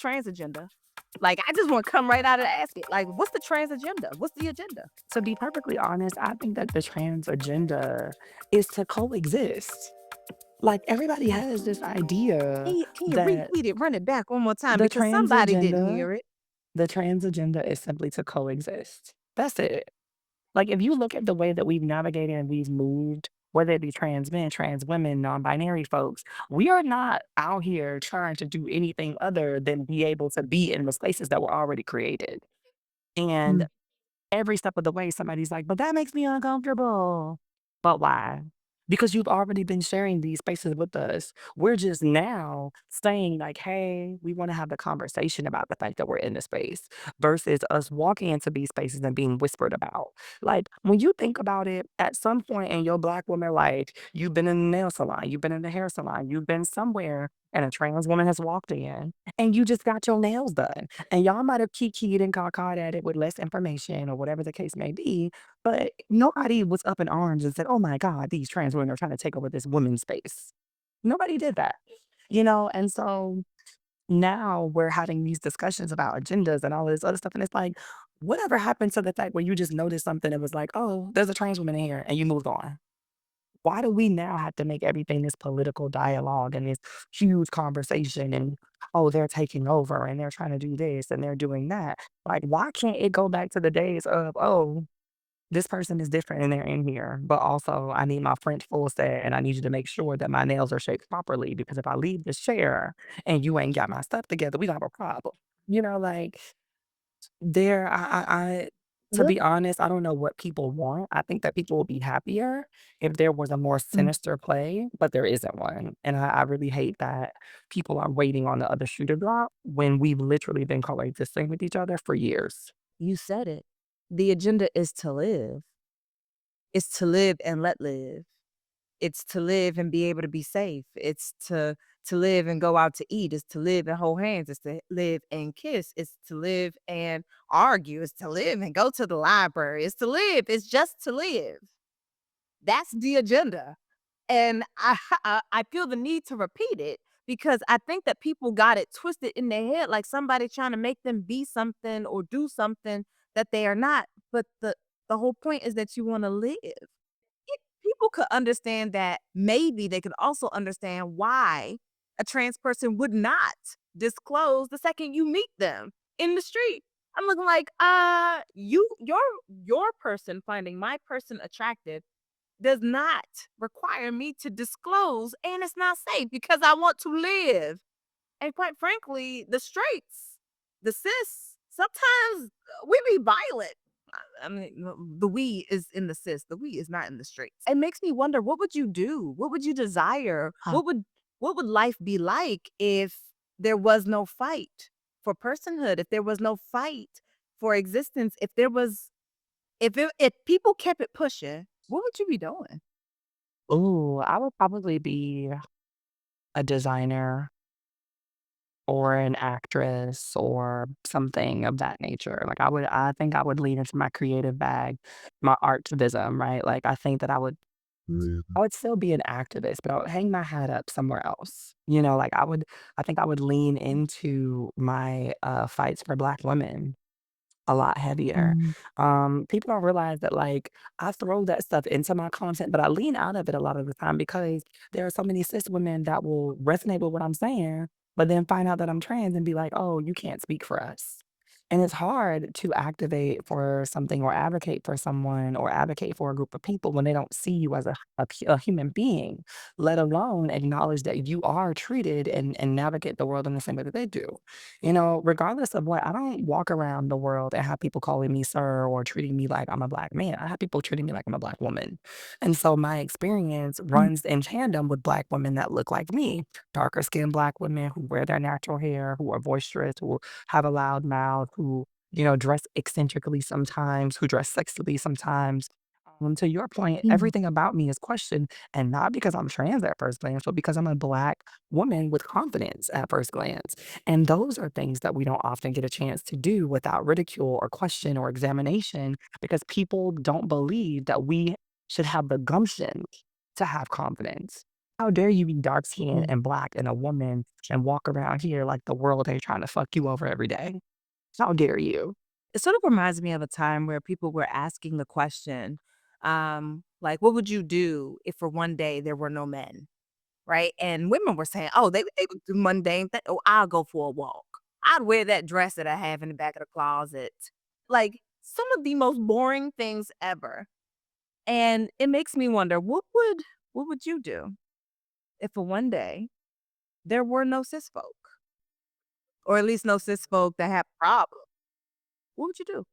trans agenda? Like, I just want to come right out and ask it. Like, what's the trans agenda? What's the agenda? To be perfectly honest, I think that the trans agenda is to coexist. Like, everybody has this idea Can you that repeat it? Run it back one more time the because trans somebody didn't agenda hear it. the trans agenda is simply to coexist. That's it. Like, if you look at the way that we've navigated and we've moved, whether it be trans men, trans women, non-binary folks, we are not out here trying to do anything other than be able to be in the spaces that were already created. And Mm. every step of the way, somebody's like, "But that makes me uncomfortable." But why? Because you've already been sharing these spaces with us. We're just now saying, like, "Hey, we want to have the conversation about the fact that we're in the space," versus us walking into these spaces and being whispered about. Like, when you think about it, at some point in your Black woman life, you've been in a nail salon, you've been in the hair salon, you've been somewhere, and a trans woman has walked in, and you just got your nails done. And y'all might have kikied and caw at it with less information or whatever the case may be, but nobody was up in arms and said, "Oh my God, these trans women are trying to take over this women's space." Nobody did that, And so now we're having these discussions about agendas and all this other stuff. And it's like, whatever happened to the fact where you just noticed something that was like, "Oh, there's a trans woman in here," and you moved on? Why do we now have to make everything this political dialogue and this huge conversation and, oh, they're taking over and they're trying to do this and they're doing that? Like, why can't it go back to the days of, oh, this person is different and they're in here, but also I need my French full set and I need you to make sure that my nails are shaped properly because if I leave this chair and you ain't got my stuff together, we gonna have a problem. Like there, to Look. be honest, I don't know what people want. I think that people will be happier if there was a more Mm. sinister play, but there isn't one. And I really hate that people are waiting on the other shoe to drop when we've literally been coexisting with each other for years. You said it. The agenda is to live. It's to live and let live. It's to live and be able to be safe. It's to live and go out to eat. It's to live and hold hands. It's to live and kiss. It's to live and argue. It's to live and go to the library. It's to live. It's just to live. That's the agenda. And I feel the need to repeat it because I think that people got it twisted in their head, like somebody trying to make them be something or do something that they are not. But the whole point is that you want to live. If people could understand that, maybe they could also understand why a trans person would not disclose the second you meet them in the street. I'm looking like, your person finding my person attractive does not require me to disclose, and it's not safe because I want to live. And quite frankly, the straights, the cis, sometimes we be violent. I mean, the we is in the cis. The we is not in the straights. It makes me wonder, what would you do? What would you desire? Huh. What would life be like if there was no fight for personhood? If there was no fight for existence? If people kept it pushing, what would you be doing? Ooh, I would probably be a designer or an actress or something of that nature. Like I think I would lean into my creative bag, my artivism, right? Like I think that I would still be an activist, but I would hang my hat up somewhere else. Like I think I would lean into my fights for Black women a lot heavier. Mm. People don't realize that like I throw that stuff into my content, but I lean out of it a lot of the time because there are so many cis women that will resonate with what I'm saying, but then find out that I'm trans and be like, "Oh, you can't speak for us." And it's hard to activate for something or advocate for someone or advocate for a group of people when they don't see you as a human being, let alone acknowledge that you are treated and navigate the world in the same way that they do. Regardless of what, I don't walk around the world and have people calling me sir or treating me like I'm a Black man. I have people treating me like I'm a Black woman. And so my experience Mm. runs in tandem with Black women that look like me, darker skinned Black women who wear their natural hair, who are boisterous, who have a loud mouth, who, dress eccentrically sometimes, who dress sexily sometimes. To your point, Mm. everything about me is questioned, and not because I'm trans at first glance, but because I'm a Black woman with confidence at first glance. And those are things that we don't often get a chance to do without ridicule or question or examination because people don't believe that we should have the gumption to have confidence. How dare you be dark skinned Mm. and black and a woman and walk around here like the world ain't trying to fuck you over every day? How dare you? It sort of reminds me of a time where people were asking the question, like, "What would you do if for one day there were no men?" Right? And women were saying, "Oh, they would do mundane thing. Oh, I'll go for a walk. I'd wear that dress that I have in the back of the closet." Like, some of the most boring things ever. And it makes me wonder, what would you do if for one day there were no cis folk? Or at least no cis folk that have problems? What would you do?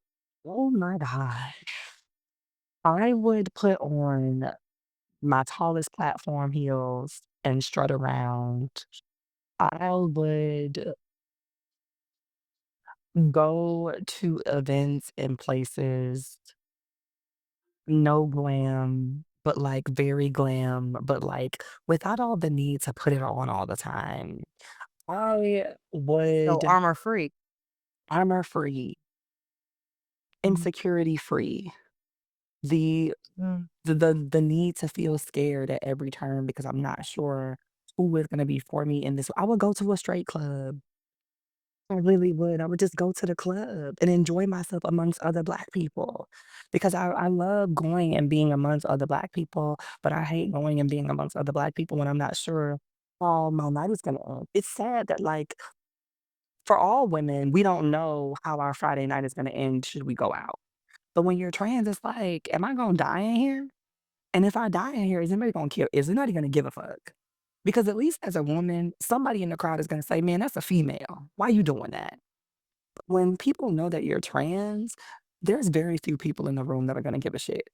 Oh my God. I would put on my tallest platform heels and strut around. I would go to events and places, no glam, but like very glam, but like without all the need to put it on all the time. I So would armor free. armor free, Mhm. insecurity free. The Mm. the need to feel scared at every turn because I'm not sure who is gonna be for me in this. I would go to a straight club. I really would. I would just go to the club and enjoy myself amongst other Black people because I love going and being amongst other Black people, but I hate going and being amongst other Black people when I'm not sure how my night is gonna end. It's sad that, like, for all women, we don't know how our Friday night is gonna end should we go out. But when you're trans, it's like, am I gonna die in here? And if I die in here, is anybody gonna care? Is anybody gonna give a fuck? Because at least as a woman, somebody in the crowd is gonna say, "Man, that's a female. Why you doing that?" When people know that you're trans, there's very few people in the room that are gonna give a shit.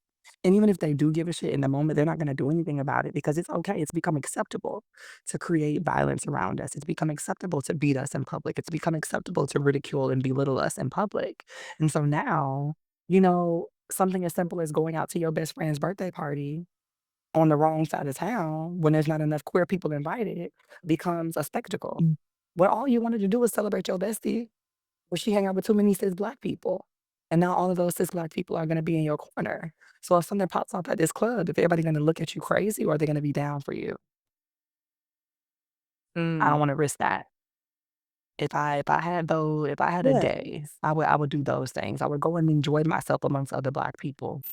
And even if they do give a shit in the moment, they're not gonna do anything about it because it's okay. It's become acceptable to create violence around us. It's become acceptable to beat us in public. It's become acceptable to ridicule and belittle us in public. And so now, something as simple as going out to your best friend's birthday party on the wrong side of town when there's not enough queer people invited becomes a spectacle. Where all you wanted to do was celebrate your bestie, well, she hang out with too many cis Black people, and now all of those cis Black people are gonna be in your corner. So if something pops up at this club, if everybody gonna look at you crazy or are they gonna be down for you? I don't Mm. wanna risk that. If I had a Yeah. day, I would do those things. I would go and enjoy myself amongst other Black people.